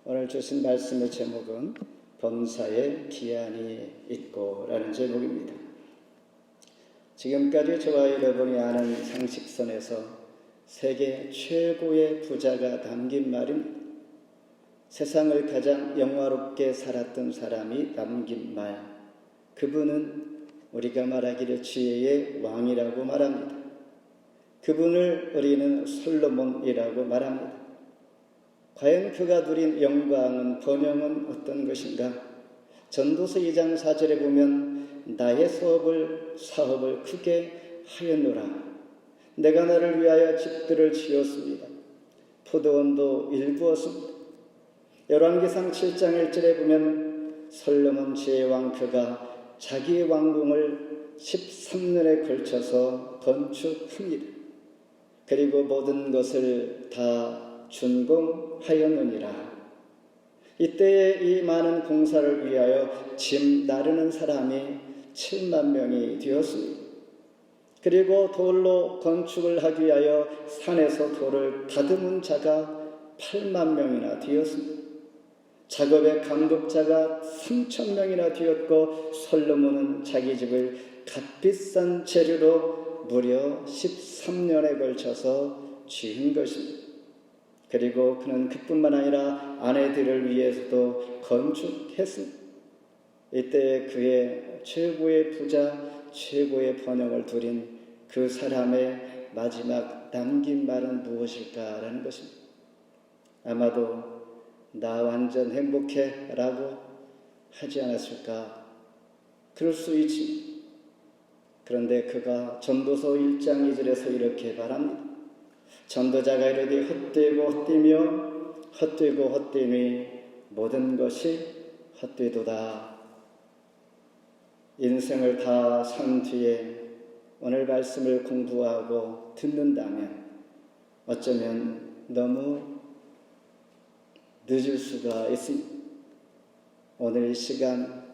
오늘 주신 말씀의 제목은 범사에 기한이 있고 라는 제목입니다. 지금까지 저와 여러분이 아는 상식선에서 세계 최고의 부자가 남긴 말입니다. 세상을 가장 영화롭게 살았던 사람이 남긴 말, 그분은 우리가 말하기를 지혜의 왕이라고 말합니다. 그분을 우리는 솔로몬이라고 말합니다. 과연 그가 누린 영광은, 번영은 어떤 것인가? 전도서 2장 4절에 보면 나의 사업을 크게 하였노라. 내가 나를 위하여 집들을 지었습니다. 포도원도 일구었습니다. 열왕기상 7장 1절에 보면 솔로몬 지혜왕 그가 자기의 왕궁을 13년에 걸쳐서 건축합니다. 그리고 모든 것을 다 준공하였느니라. 이때에 이 많은 공사를 위하여 짐 나르는 사람이 7만 명이 되었습니다. 그리고 돌로 건축을 하기 위하여 산에서 돌을 다듬은 자가 8만 명이나 되었습니다. 작업의 감독자가 3천 명이나 되었고, 솔로몬은 자기 집을 값비싼 재료로 무려 13년에 걸쳐서 지은 것입니다. 그리고 그는 그뿐만 아니라 아내들을 위해서도 건축했습니다. 이때 그의 최고의 부자, 최고의 번영을 누린 그 사람의 마지막 남긴 말은 무엇일까라는 것입니다. 아마도 나 완전 행복해 라고 하지 않았을까? 그럴 수 있지. 그런데 그가 전도서 1장 2절에서 이렇게 말합니다. 전도자가 이르되 헛되고 헛되며 헛되고 헛되니 모든 것이 헛되도다. 인생을 다 산 뒤에 오늘 말씀을 공부하고 듣는다면 어쩌면 너무 늦을 수가 있습니다. 오늘 이 시간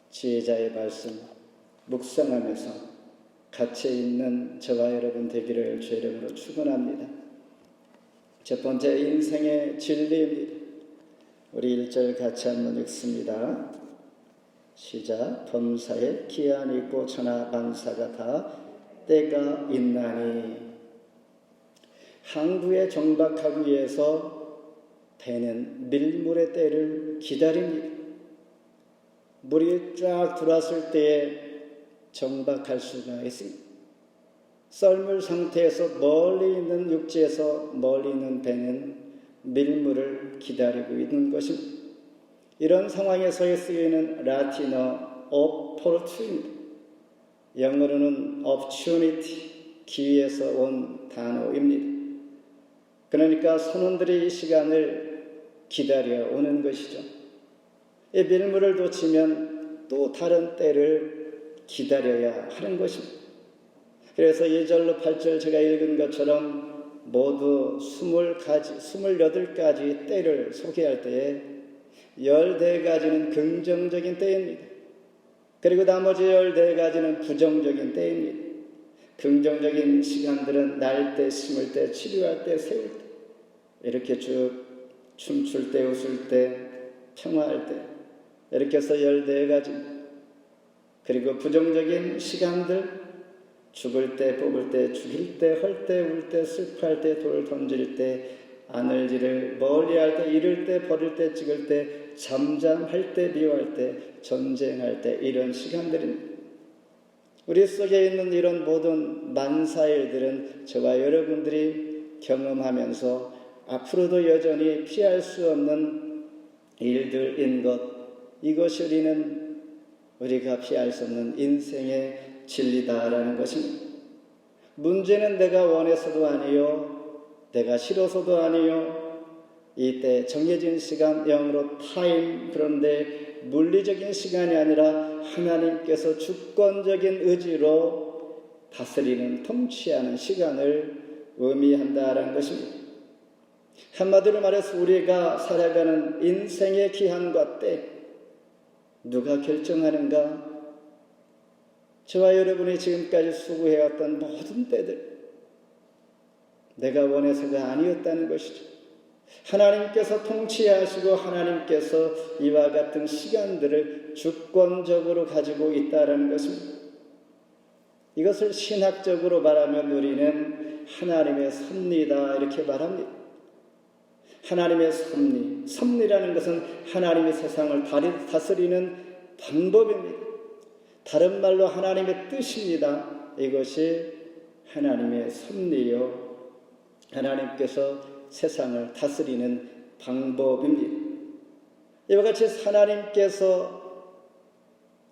지혜자의 말씀 묵상하면서 가치 있는 저와 여러분 되기를 주의 이름으로 축원합니다. 첫 번째, 인생의 진리입니다. 우리 1절 같이 한번 읽습니다. 시작. 범사에 기한이 있고 천하 만사가 다 때가 있나니. 항구에 정박하기 위해서 배는 밀물의 때를 기다립니다. 물이 쫙 들어왔을 때에 정박할 수가 있습니다. 썰물 상태에서 멀리 있는 육지에서 멀리 있는 배는 밀물을 기다리고 있는 것입니다. 이런 상황에서의 쓰이는 라틴어 opportunity, 영어로는 opportunity, 기회에서 온 단어입니다. 그러니까 선원들이 이 시간을 기다려 오는 것이죠. 이 밀물을 놓치면 또 다른 때를 기다려야 하는 것입니다. 그래서 1절로 8절 제가 읽은 것처럼 모두 28가지 때를 소개할 때에 14가지는 긍정적인 때입니다. 그리고 나머지 14가지는 부정적인 때입니다. 긍정적인 시간들은 날 때, 심을 때, 치료할 때, 세울 때, 이렇게 쭉 춤출 때, 웃을 때, 평화할 때, 이렇게 해서 14가지. 그리고 부정적인 시간들, 죽을 때, 뽑을 때, 죽일 때, 헐 때, 울 때, 슬퍼할 때, 돌 던질 때, 아늘지를 멀리할 때, 잃을 때, 버릴 때, 찍을 때, 잠잠할 때, 미워할 때, 전쟁할 때, 이런 시간들입니다. 우리 속에 있는 이런 모든 만사일들은 저와 여러분들이 경험하면서 앞으로도 여전히 피할 수 없는 일들인 것, 이것이 우리가 피할 수 없는 인생의 진리다라는 것입니다. 문제는 내가 원해서도 아니요, 내가 싫어서도 아니요, 이때 정해진 시간, 영어로 타임, 그런데 물리적인 시간이 아니라 하나님께서 주권적인 의지로 다스리는, 통치하는 시간을 의미한다라는 것입니다. 한마디로 말해서 우리가 살아가는 인생의 기한과 때, 누가 결정하는가? 저와 여러분이 지금까지 수고해왔던 모든 때들, 내가 원해서가 아니었다는 것이죠. 하나님께서 통치하시고 하나님께서 이와 같은 시간들을 주권적으로 가지고 있다는 것입니다. 이것을 신학적으로 말하면 우리는 하나님의 섭리다 이렇게 말합니다. 하나님의 섭리, 섭리라는 것은 하나님의 세상을 다스리는 방법입니다. 다른 말로 하나님의 뜻입니다. 이것이 하나님의 섭리요, 하나님께서 세상을 다스리는 방법입니다. 이와 같이 하나님께서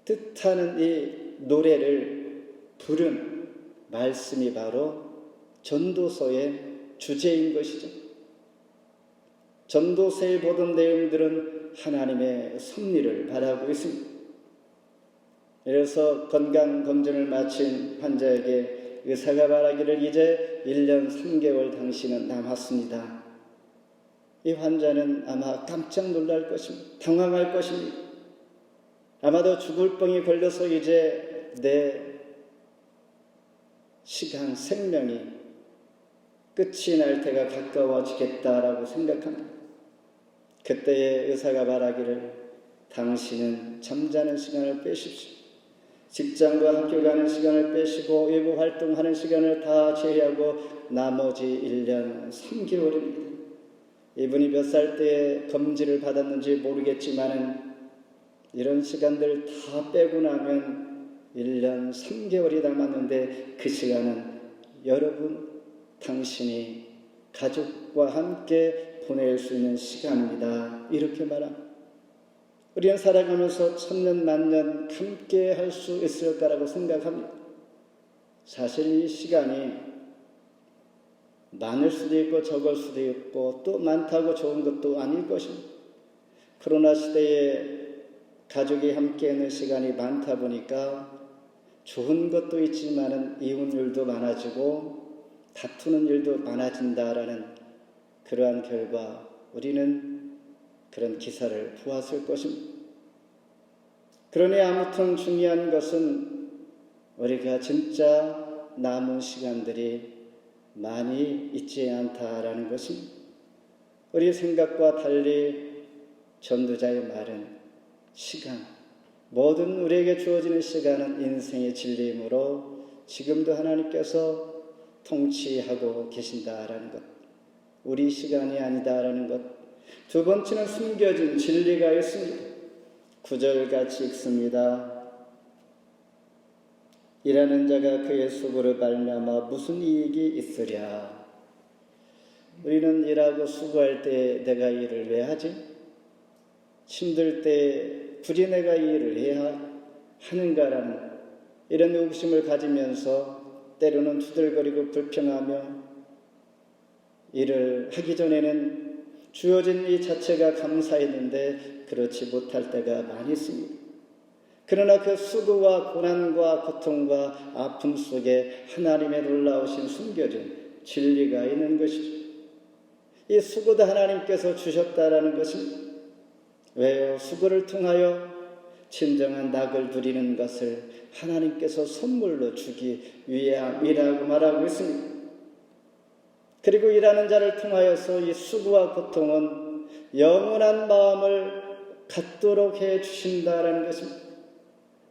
뜻하는 이 노래를 부른 말씀이 바로 전도서의 주제인 것이죠. 전도서의 모든 내용들은 하나님의 섭리를 바라고 있습니다. 그래서 건강검진을 마친 환자에게 의사가 말하기를 이제 1년 3개월 당신은 남았습니다. 이 환자는 아마 깜짝 놀랄 것입니다. 당황할 것입니다. 아마도 죽을 병이 걸려서 이제 내 시간, 생명이 끝이 날 때가 가까워지겠다라고 생각합니다. 그때의 의사가 말하기를 당신은 잠자는 시간을 빼십시오. 직장과 학교 가는 시간을 빼시고 외부 활동하는 시간을 다 제외하고 나머지 1년 3개월입니다. 이분이 몇 살 때에 검진을 받았는지 모르겠지만 이런 시간들 다 빼고 나면 1년 3개월이 남았는데 그 시간은 여러분, 당신이 가족과 함께 보낼 수 있는 시간입니다. 이렇게 말합니다. 우리는 살아가면서 천년 만년 함께 할 수 있을까라고 생각합니다. 사실 이 시간이 많을 수도 있고 적을 수도 있고 또 많다고 좋은 것도 아닐 것입니다. 코로나 시대에 가족이 함께 있는 시간이 많다 보니까 좋은 것도 있지만은 이혼율도 많아지고 다투는 일도 많아진다라는 그러한 결과 우리는 그런 기사를 보았을 것입니다. 그러니 아무튼 중요한 것은 우리가 진짜 남은 시간들이 많이 있지 않다라는 것입니다. 우리 생각과 달리 전도자의 말은 시간, 모든 우리에게 주어지는 시간은 인생의 진리이므로 지금도 하나님께서 통치하고 계신다라는 것, 우리 시간이 아니다라는 것. 두 번째는 숨겨진 진리가 있습니다. 9절같이 읽습니다. 일하는 자가 그의 수고를 말미암아 무슨 이익이 있으랴. 우리는 일하고 수고할 때 내가 일을 왜 하지? 힘들 때 굳이 내가 이 일을 해야 하는가라는 이런 의구심을 가지면서 때로는 투덜거리고 불평하며 일을 하기 전에는 주어진 이 자체가 감사했는데 그렇지 못할 때가 많이 있습니다. 그러나 그 수고와 고난과 고통과 아픔 속에 하나님의 놀라우신 숨겨진 진리가 있는 것이죠. 이 수고도 하나님께서 주셨다라는 것입니다. 왜요? 수고를 통하여 진정한 낙을 누리는 것을 하나님께서 선물로 주기 위함이라고 말하고 있습니다. 그리고 일하는 자를 통하여서 이 수고와 고통은 영원한 마음을 갖도록 해 주신다라는 것입니다.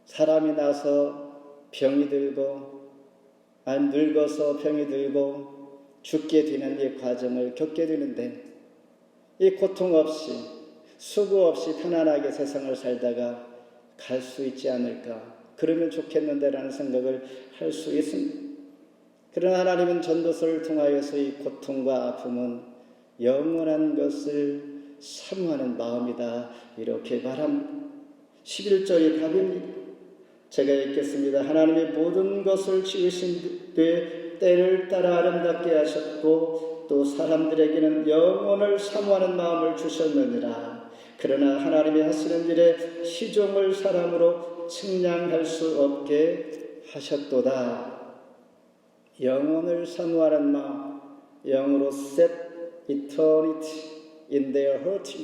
사람이 나서 병이 들고 늙어서 병이 들고 죽게 되는 이 과정을 겪게 되는데 이 고통 없이 수고 없이 편안하게 세상을 살다가 갈 수 있지 않을까, 그러면 좋겠는데라는 생각을 할 수 있습니다. 그러나 하나님은 전도서를 통하여서 이 고통과 아픔은 영원한 것을 사모하는 마음이다 이렇게 말합니다. 11절이 답입니다. 제가 읽겠습니다. 하나님의 모든 것을 지으신 뒤에 때를 따라 아름답게 하셨고 또 사람들에게는 영혼을 사모하는 마음을 주셨느니라. 그러나 하나님이 하시는 일에 시종을 사람으로 측량할 수 없게 하셨도다. 영혼을 사모하는 마음, 영어로 set eternity in their heart.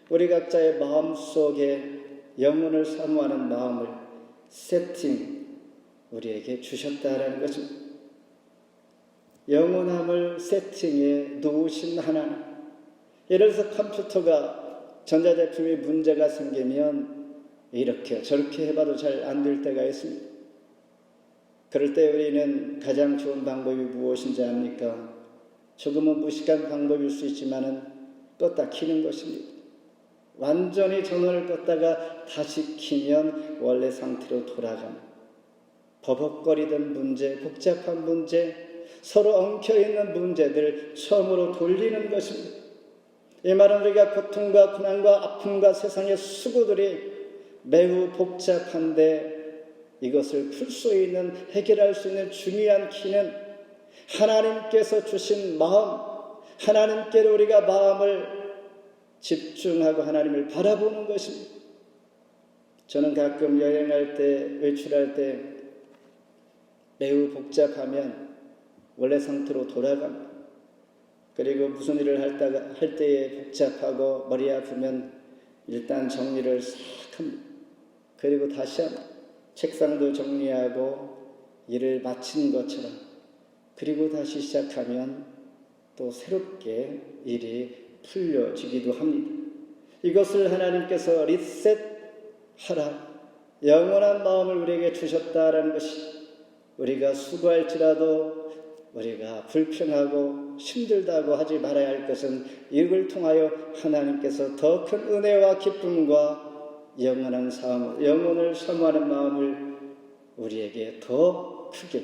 우리 각자의 마음 속에 영혼을 사모하는 마음을 세팅, 우리에게 주셨다라는 것입니다. 영원함을 세팅해 놓으신 하나님, 예를 들어서 컴퓨터가 전자제품이 문제가 생기면 이렇게 저렇게 해봐도 잘 안 될 때가 있습니다. 그럴 때 우리는 가장 좋은 방법이 무엇인지 압니까? 조금은 무식한 방법일 수 있지만은 껐다 켜는 것입니다. 완전히 전원을 껐다가 다시 켜면 원래 상태로 돌아갑니다. 버벅거리던 문제, 복잡한 문제, 서로 엉켜있는 문제들 처음으로 돌리는 것입니다. 이 말은 우리가 고통과 고난과 아픔과 세상의 수고들이 매우 복잡한데 이것을 풀 수 있는, 해결할 수 있는 중요한 키는 하나님께서 주신 마음, 하나님께로 우리가 마음을 집중하고 하나님을 바라보는 것입니다. 저는 가끔 여행할 때, 외출할 때 매우 복잡하면 원래 상태로 돌아갑니다. 그리고 무슨 일을 할 때에 복잡하고 머리 아프면 일단 정리를 싹 합니다. 그리고 다시 합니다. 책상도 정리하고 일을 마친 것처럼, 그리고 다시 시작하면 또 새롭게 일이 풀려지기도 합니다. 이것을 하나님께서 리셋하라, 영원한 마음을 우리에게 주셨다라는 것이, 우리가 수고할지라도 우리가 불평하고 힘들다고 하지 말아야 할 것은 이걸 통하여 하나님께서 더 큰 은혜와 기쁨과 영원한 삶, 영혼을 사모하는 마음을 우리에게 더 크게,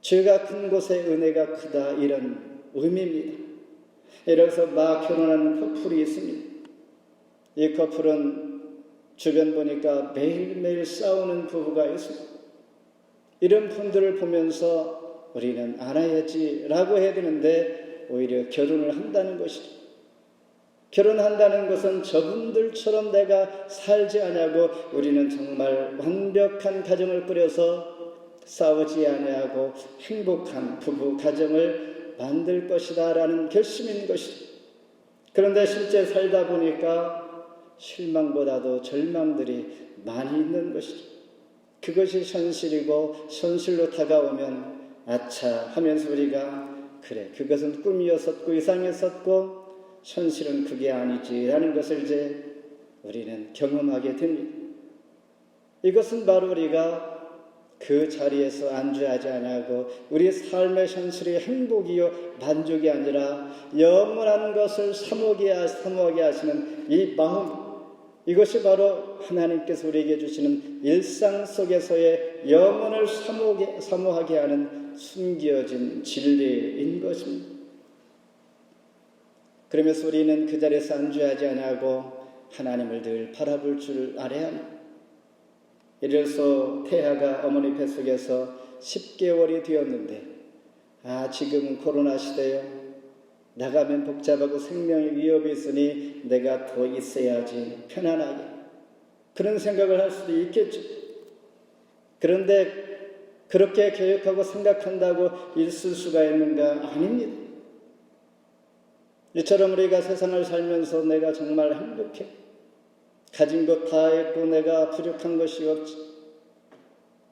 죄가 큰 곳에 은혜가 크다, 이런 의미입니다. 이래서 막 결혼하는 커플이 있습니다. 이 커플은 주변 보니까 매일매일 싸우는 부부가 있습니다. 이런 분들을 보면서 우리는 알아야지라고 해야 되는데 오히려 결혼을 한다는 것이죠. 결혼한다는 것은 저분들처럼 내가 살지 않냐고, 우리는 정말 완벽한 가정을 꾸려서 싸우지 아니하고 행복한 부부 가정을 만들 것이다 라는 결심인 것이죠. 그런데 실제 살다 보니까 실망보다도 절망들이 많이 있는 것이죠. 그것이 현실이고, 현실로 다가오면 아차 하면서 우리가 그래, 그것은 꿈이었었고 이상했었고 현실은 그게 아니지라는 것을 이제 우리는 경험하게 됩니다. 이것은 바로 우리가 그 자리에서 안주하지 아니하고 우리의 삶의 현실이 행복이요 만족이 아니라 영원한 것을 사모하게 하시는 이 마음, 이것이 바로 하나님께서 우리에게 주시는 일상 속에서의 영혼을 사모하게 하는 숨겨진 진리인 것입니다. 그러면서 우리는 그 자리에서 안주하지 아니하고 하나님을 늘 바라볼 줄 알아야 합니다. 예를 들어서 태아가 어머니 뱃속에서 10개월이 되었는데, 지금은 코로나 시대요, 나가면 복잡하고 생명의 위협이 있으니 내가 더 있어야지 편안하게, 그런 생각을 할 수도 있겠죠. 그런데 그렇게 계획하고 생각한다고 있을 수가 있는가? 아닙니다. 이처럼 우리가 세상을 살면서 내가 정말 행복해, 가진 것 다 있고 내가 부족한 것이 없지,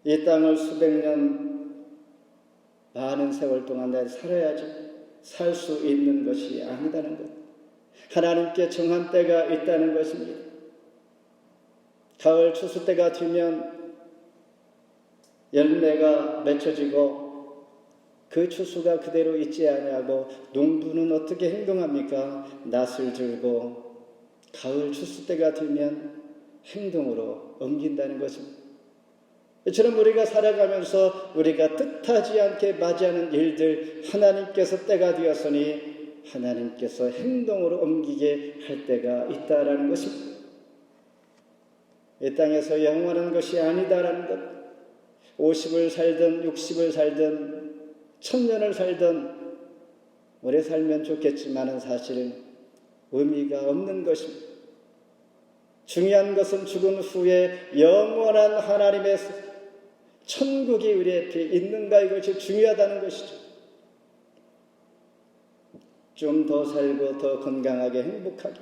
이 땅을 수백 년 많은 세월 동안 내가 살아야지, 살 수 있는 것이 아니다는 것, 하나님께 정한 때가 있다는 것입니다. 가을 추수 때가 되면 열매가 맺혀지고 그 추수가 그대로 있지 아니하고 농부는 어떻게 행동합니까? 낫을 들고 가을 추수 때가 되면 행동으로 옮긴다는 것입니다. 이처럼 우리가 살아가면서 우리가 뜻하지 않게 맞이하는 일들, 하나님께서 때가 되었으니 하나님께서 행동으로 옮기게 할 때가 있다라는 것입니다. 이 땅에서 영원한 것이 아니다라는 것, 50을 살든 60을 살든 1000년을 살든 오래 살면 좋겠지만은 사실은 의미가 없는 것입니다. 중요한 것은 죽은 후에 영원한 하나님의 천국이 우리 앞에 있는가, 이것이 중요하다는 것이죠. 좀 더 살고 더 건강하게 행복하게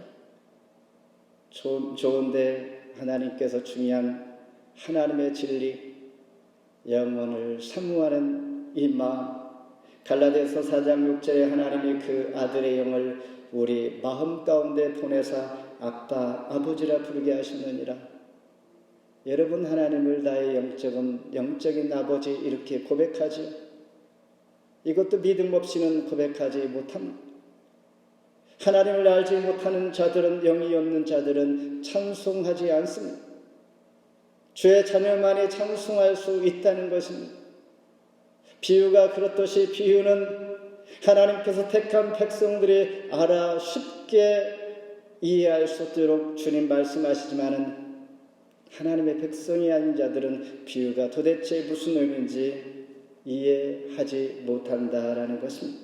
좋은데 하나님께서 중요한 하나님의 진리, 영혼을 사모하는 이 마음, 갈라디아서 4장 6절에 하나님이 그 아들의 영을 우리 마음 가운데 보내사 아빠, 아버지라 부르게 하시느니라. 여러분, 하나님을 나의 영적인 아버지 이렇게 고백하지요. 이것도 믿음 없이는 고백하지 못합니다. 하나님을 알지 못하는 자들은, 영이 없는 자들은 찬송하지 않습니다. 주의 자녀만이 찬송할 수 있다는 것입니다. 비유가 그렇듯이 비유는 하나님께서 택한 백성들이 알아 쉽게 이해할 수 있도록 주님 말씀하시지만은 하나님의 백성이 아닌 자들은 비유가 도대체 무슨 의미인지 이해하지 못한다라는 것입니다.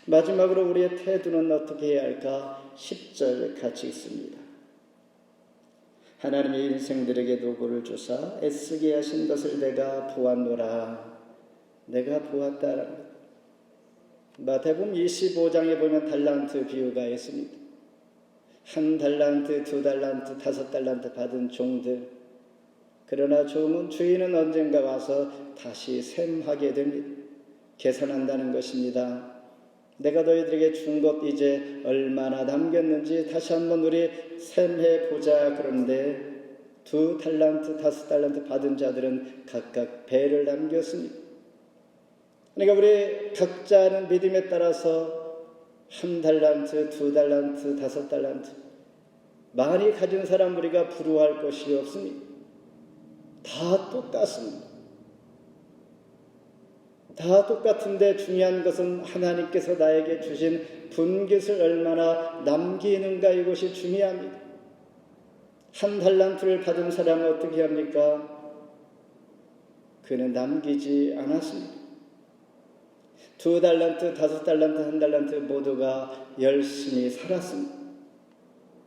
마지막으로 우리의 태도는 어떻게 해야 할까? 10절 같이 읽습니다. 하나님의 인생들에게 도구를 주사 애쓰게 하신 것을 내가 보았노라. 내가 보았다라는 것. 마태복음 25장에 보면 달란트 비유가 있습니다. 1달란트, 2달란트, 5달란트 받은 종들. 그러나 종은 주인은 언젠가 와서 다시 셈하게 됩니다. 계산한다는 것입니다. 내가 너희들에게 준 것 이제 얼마나 남겼는지 다시 한번 우리 셈해 보자. 그런데 2달란트, 5달란트 받은 자들은 각각 배를 남겼습니다. 그러니까 우리 각자는 믿음에 따라서 1달란트, 2달란트, 5달란트 많이 가진 사람 우리가 부러워할 것이 없습니다. 다 똑같습니다. 다 똑같은데 중요한 것은 하나님께서 나에게 주신 분깃을 얼마나 남기는가, 이것이 중요합니다. 1달란트를 받은 사람은 어떻게 합니까? 그는 남기지 않았습니다. 2달란트, 5달란트, 1달란트 모두가 열심히 살았습니다.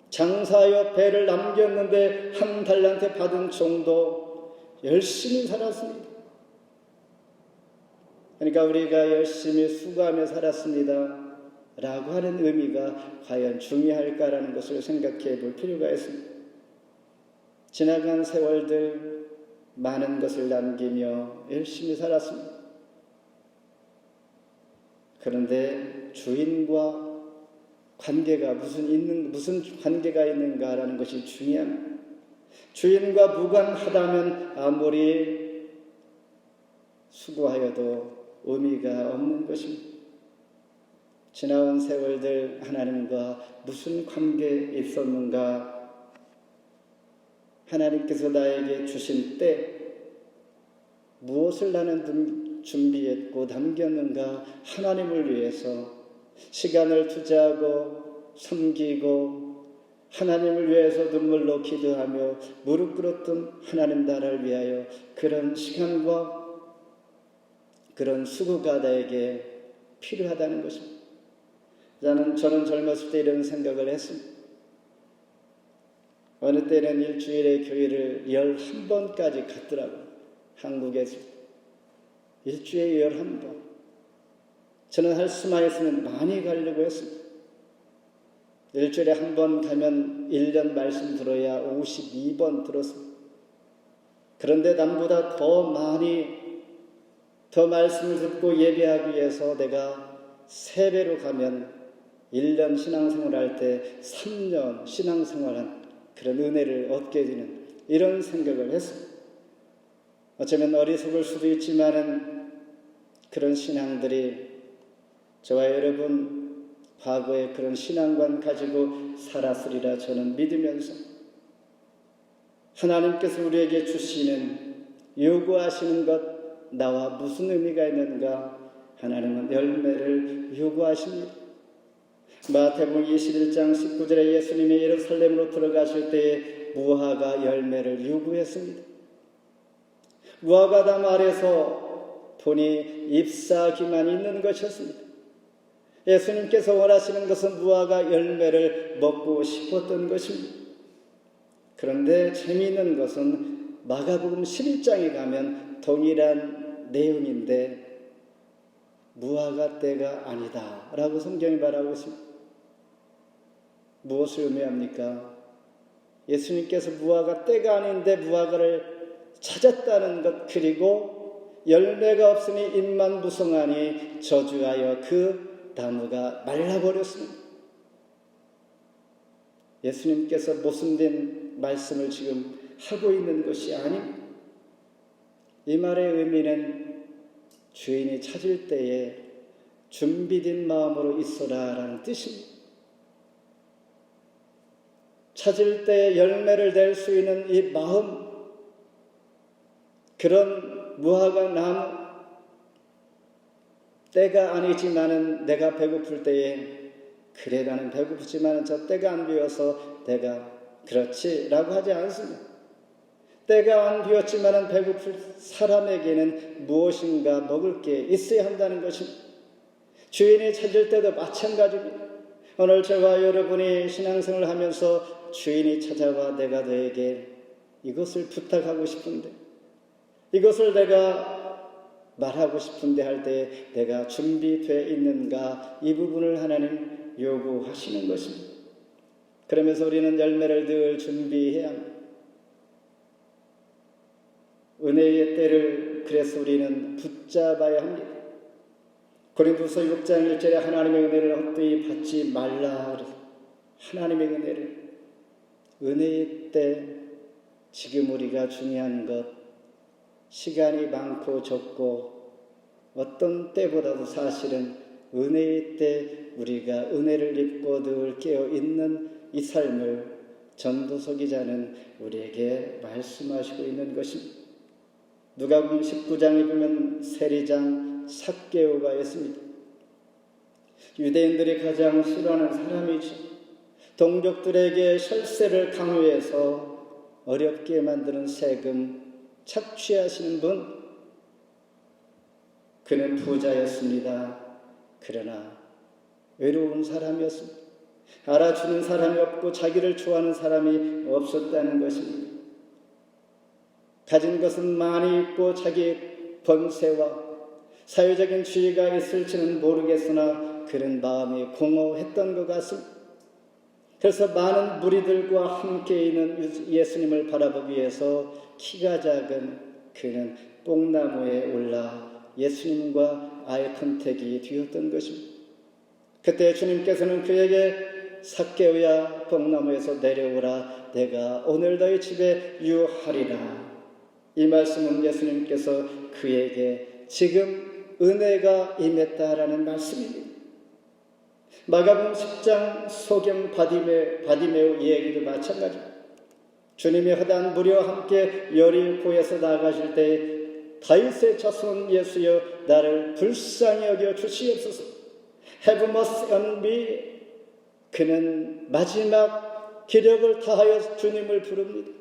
장사하여 배를 남겼는데 1달란트 받은 종도 열심히 살았습니다. 그러니까 우리가 열심히 수고하며 살았습니다 라고 하는 의미가 과연 중요할까라는 것을 생각해 볼 필요가 있습니다. 지나간 세월들 많은 것을 남기며 열심히 살았습니다. 그런데 주인과 관계가 무슨 관계가 있는가라는 것이 중요합니다. 주인과 무관하다면 아무리 수고하여도 의미가 없는 것입니다. 지나온 세월들 하나님과 무슨 관계에 있었는가? 하나님께서 나에게 주신 때 무엇을 나는 준비했고 남겼는가? 하나님을 위해서 시간을 투자하고 섬기고 하나님을 위해서 눈물로 기도하며 무릎 꿇었던 하나님 나라를 위하여 그런 시간과 그런 수고가 나에게 필요하다는 것입니다. 저는 젊었을 때 이런 생각을 했습니다. 어느 때는 일주일에 교회를 11번까지 갔더라고요. 한국에서 일주일에 11번. 저는 할 수만 있으면 많이 가려고 했습니다. 일주일에 한 번 가면 1년 말씀 들어야 52번 들었습니다. 그런데 남보다 더 많이 더 말씀을 듣고 예배하기 위해서 내가 3배로 가면 1년 신앙생활 할 때 3년 신앙생활한 그런 은혜를 얻게 되는 이런 생각을 했습니다. 어쩌면 어리석을 수도 있지만은 그런 신앙들이 저와 여러분 과거에 그런 신앙관 가지고 살았으리라 저는 믿으면서 하나님께서 우리에게 주시는 요구하시는 것 나와 무슨 의미가 있는가? 하나님은 열매를 요구하십니다. 마태복음 21장 19절에 예수님이 예루살렘으로 들어가실 때에 무화과 열매를 요구했습니다. 무화과담 아래서 돈이 잎사귀만 있는 것이었습니다. 예수님께서 원하시는 것은 무화과 열매를 먹고 싶었던 것입니다. 그런데 재미있는 것은 마가복음 11장에 가면 동일한 내용인데 무화과 때가 아니다 라고 성경이 말하고 있습니다. 무엇을 의미합니까? 예수님께서 무화과 때가 아닌데 무화과를 찾았다는 것, 그리고 열매가 없으니 잎만 무성하니 저주하여 그 나무가 말라버렸습니다. 예수님께서 모순된 말씀을 지금 하고 있는 것이 아닙니다. 이 말의 의미는 주인이 찾을 때에 준비된 마음으로 있어라라는 뜻입니다. 찾을 때 열매를 낼 수 있는 이 마음, 그런 무화과 나무, 때가 아니지만은 내가 배고플 때에 그래 나는 배고프지만은 저 때가 안 비어서 내가 그렇지 라고 하지 않습니다. 때가 안 비었지만은 배고플 사람에게는 무엇인가 먹을 게 있어야 한다는 것입니다. 주인이 찾을 때도 마찬가지입니다. 오늘 저와 여러분이 신앙생활을 하면서 주인이 찾아와 내가 너에게 이것을 부탁하고 싶은데, 이것을 내가 말하고 싶은데 할 때 내가 준비되어 있는가, 이 부분을 하나님 요구하시는 것입니다. 그러면서 우리는 열매를 늘 준비해야 합니다. 은혜의 때를 그래서 우리는 붙잡아야 합니다. 고린도서 6장 1절에 하나님의 은혜를 헛되이 받지 말라. 하나님의 은혜의 때, 지금 우리가 중요한 것, 시간이 많고 적고 어떤 때보다도 사실은 은혜의 때 우리가 은혜를 입고 늘 깨어있는 이 삶을 전도서 기자는 우리에게 말씀하시고 있는 것입니다. 누가복음 19장에 보면 세리장 삭개오가 있습니다. 유대인들이 가장 싫어하는 사람이죠. 동족들에게 혈세를 강요해서 어렵게 만드는 세금 착취하시는 분, 그는 부자였습니다. 그러나 외로운 사람이었습니다. 알아주는 사람이 없고 자기를 좋아하는 사람이 없었다는 것입니다. 가진 것은 많이 있고 자기의 번세와 사회적인 지위가 있을지는 모르겠으나 그런 마음이 공허했던 것 같습니다. 그래서 많은 무리들과 함께 있는 예수님을 바라보기 위해서 키가 작은 그는 뽕나무에 올라 예수님과 아이 컨택이 되었던 것입니다. 그때 주님께서는 그에게 삭개오야 뽕나무에서 내려오라, 내가 오늘 너희 집에 유하리라. 이 말씀은 예수님께서 그에게 지금 은혜가 임했다라는 말씀입니다. 마가복음 10장 소경 바디메오 이야기도 마찬가지입니다. 주님이 허다한 무리와 함께 여리고에서 나가실 때 다윗의 자손 예수여 나를 불쌍히 여겨 주시옵소서. Have mercy on me. 그는 마지막 기력을 다하여 주님을 부릅니다.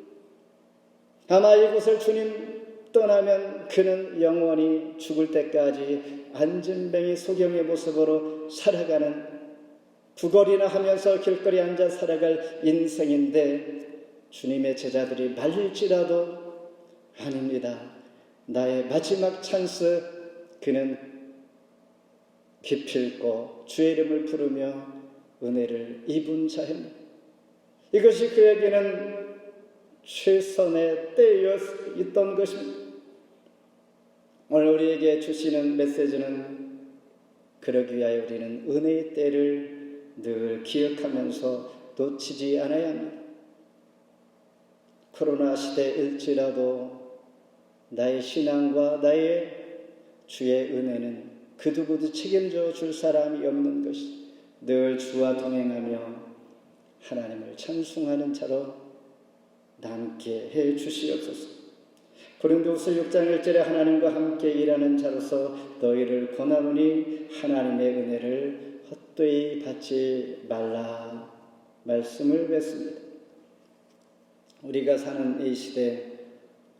아마 이곳을 주님 떠나면 그는 영원히 죽을 때까지 안진뱅이 소경의 모습으로 살아가는, 구걸이나 하면서 길거리에 앉아 살아갈 인생인데, 주님의 제자들이 말릴지라도 아닙니다. 나의 마지막 찬스, 그는 기필코 주의 이름을 부르며 은혜를 입은 자입니다. 이것이 그에게는 최선의 때였던 것입니다. 오늘 우리에게 주시는 메시지는 그러기 위하여 우리는 은혜의 때를 늘 기억하면서 놓치지 않아야 합니다. 코로나 시대일지라도 나의 신앙과 나의 주의 은혜는 그 누구도 책임져 줄 사람이 없는 것이, 늘 주와 동행하며 하나님을 찬송하는 자로 남게 해 주시옵소서. 고린도후서 6장 1절에 하나님과 함께 일하는 자로서 너희를 권하노니 하나님의 은혜를 헛되이 받지 말라 말씀을 뵙습니다. 우리가 사는 이 시대,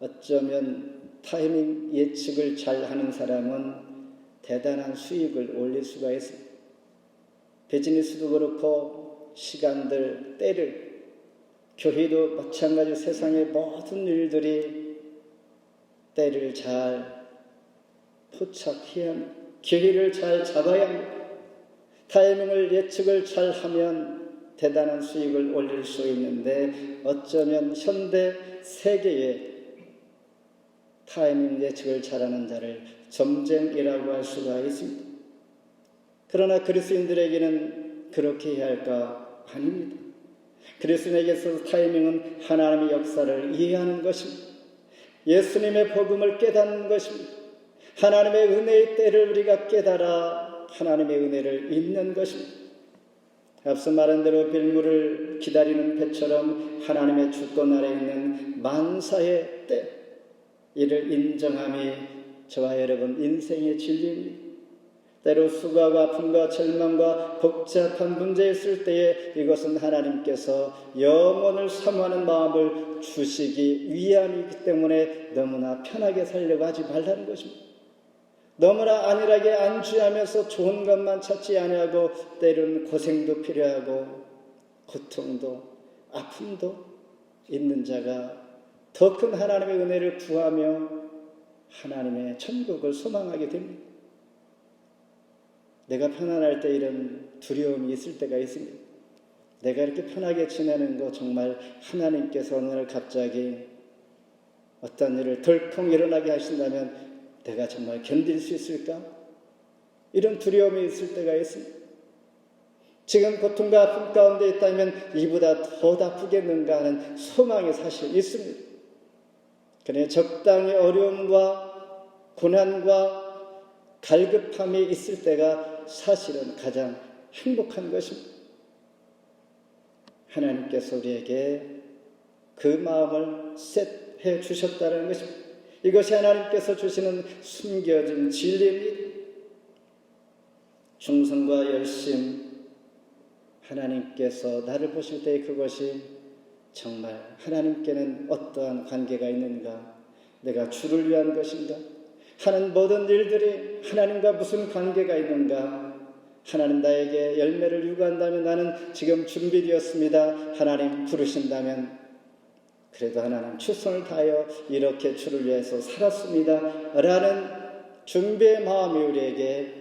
어쩌면 타이밍 예측을 잘 하는 사람은 대단한 수익을 올릴 수가 있습니다. 비즈니스도 그렇고 시간들, 때를, 교회도 마찬가지, 세상의 모든 일들이 때를 잘 포착해야 합니다. 기회를 잘 잡아야 합니다. 타이밍을 예측을 잘 하면 대단한 수익을 올릴 수 있는데, 어쩌면 현대 세계의 타이밍 예측을 잘하는 자를 점쟁이라고 할 수가 있습니다. 그러나 그리스도인들에게는 그렇게 해야 할까? 아닙니다. 그리스도에게서 타이밍은 하나님의 역사를 이해하는 것입니다. 예수님의 복음을 깨닫는 것입니다. 하나님의 은혜의 때를 우리가 깨달아 하나님의 은혜를 잊는 것입니다. 앞서 말한 대로 빌물을 기다리는 배처럼 하나님의 주권 아래 있는 만사의 때, 이를 인정함이 저와 여러분 인생의 진리입니다. 때로 수고와 아픔과 절망과 복잡한 문제 있을 때에 이것은 하나님께서 영혼을 사모하는 마음을 주시기 위함이기 때문에 너무나 편하게 살려고 하지 말라는 것입니다. 너무나 안일하게 안주하면서 좋은 것만 찾지 아니하고 때로는 고생도 필요하고 고통도 아픔도 있는 자가 더 큰 하나님의 은혜를 구하며 하나님의 천국을 소망하게 됩니다. 내가 편안할 때 이런 두려움이 있을 때가 있습니다. 내가 이렇게 편하게 지내는 거 정말 하나님께서 어느 날 갑자기 어떤 일을 덜컹 일어나게 하신다면 내가 정말 견딜 수 있을까? 이런 두려움이 있을 때가 있습니다. 지금 고통과 아픔 가운데 있다면 이보다 더 아프겠는가 하는 소망이 사실 있습니다. 그러나 적당히 어려움과 고난과 갈급함이 있을 때가 사실은 가장 행복한 것입니다. 하나님께서 우리에게 그 마음을 셋해 주셨다는 것입니다. 이것이 하나님께서 주시는 숨겨진 진리입니다. 충성과 열심, 하나님께서 나를 보실 때 그것이 정말 하나님께는 어떠한 관계가 있는가, 내가 주를 위한 것인가, 하는 모든 일들이 하나님과 무슨 관계가 있는가, 하나님 나에게 열매를 요구한다면 나는 지금 준비되었습니다. 하나님 부르신다면 그래도 하나님 최선을 다하여 이렇게 주를 위해서 살았습니다 라는 준비의 마음이 우리에게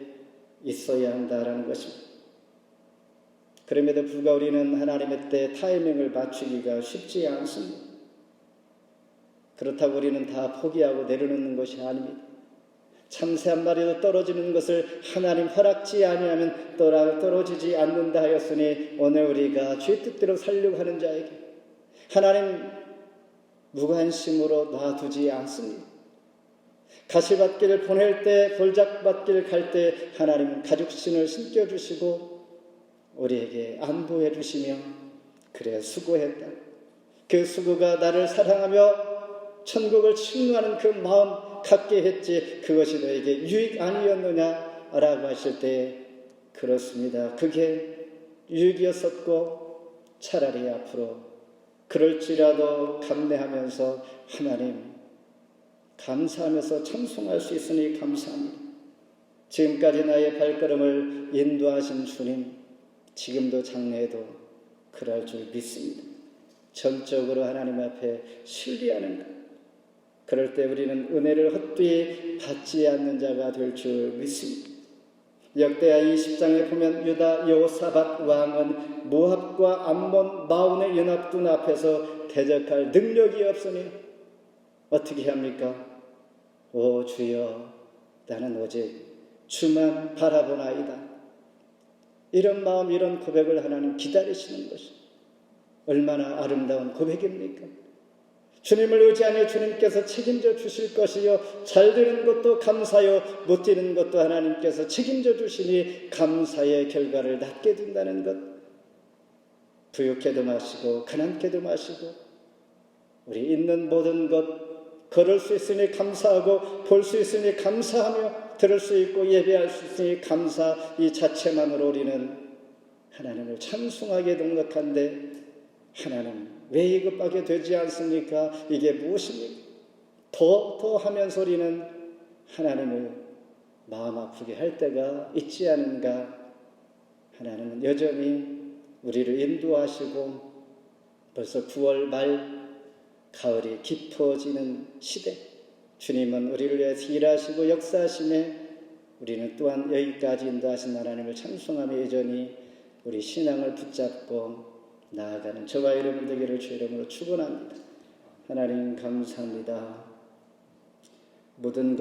있어야 한다라는 것입니다. 그럼에도 불구하고 우리는 하나님의 때 타이밍을 맞추기가 쉽지 않습니다. 그렇다고 우리는 다 포기하고 내려놓는 것이 아닙니다. 참새 한 마리도 떨어지는 것을 하나님 허락지 아니하면 떨어지지 않는다 하였으니 오늘 우리가 주의 뜻대로 살려고 하는 자에게 하나님 무관심으로 놔두지 않습니다. 가시밭길을 보낼 때, 돌짝밭길 갈 때 하나님은 가죽신을 신겨주시고 우리에게 안보해 주시며 그래 수고했다. 그 수고가 나를 사랑하며 천국을 침노하는 그 마음 갖게 했지 그것이 너에게 유익 아니었느냐라고 하실 때 그렇습니다. 그게 유익이었었고 차라리 앞으로 그럴지라도 감내하면서 하나님 감사하면서 찬송할 수 있으니 감사합니다. 지금까지 나의 발걸음을 인도하신 주님, 지금도 장래에도 그럴 줄 믿습니다. 전적으로 하나님 앞에 신뢰하는 것, 그럴 때 우리는 은혜를 헛되이 받지 않는 자가 될 줄 믿습니다. 역대하 20장에 보면 유다 여호사밧 왕은 모압과 암몬 마온의 연합군 앞에서 대적할 능력이 없으니 어떻게 합니까? 오 주여, 나는 오직 주만 바라보나이다. 이런 마음, 이런 고백을 하나님 기다리시는 것이 얼마나 아름다운 고백입니까? 주님을 의지하니 주님께서 책임져 주실 것이요, 잘 되는 것도 감사요, 못 되는 것도 하나님께서 책임져 주시니 감사의 결과를 낳게 된다는 것. 부유케도 마시고 가난케도 마시고 우리 있는 모든 것 걸을 수 있으니 감사하고 볼 수 있으니 감사하며 들을 수 있고 예배할 수 있으니 감사, 이 자체만으로 우리는 하나님을 찬송하게 동력한데 하나님 왜 이것밖에 되지 않습니까? 이게 무엇입니까? 더 하면서 우리는 하나님을 마음 아프게 할 때가 있지 않은가? 하나님은 여전히 우리를 인도하시고 벌써 9월 말 가을이 깊어지는 시대, 주님은 우리를 위해서 일하시고 역사하시네 우리는 또한 여기까지 인도하신 하나님을 찬송하며 여전히 우리 신앙을 붙잡고 나아가는 저와 여러분 되기를 주 이름으로 축원합니다. 하나님 감사합니다. 모든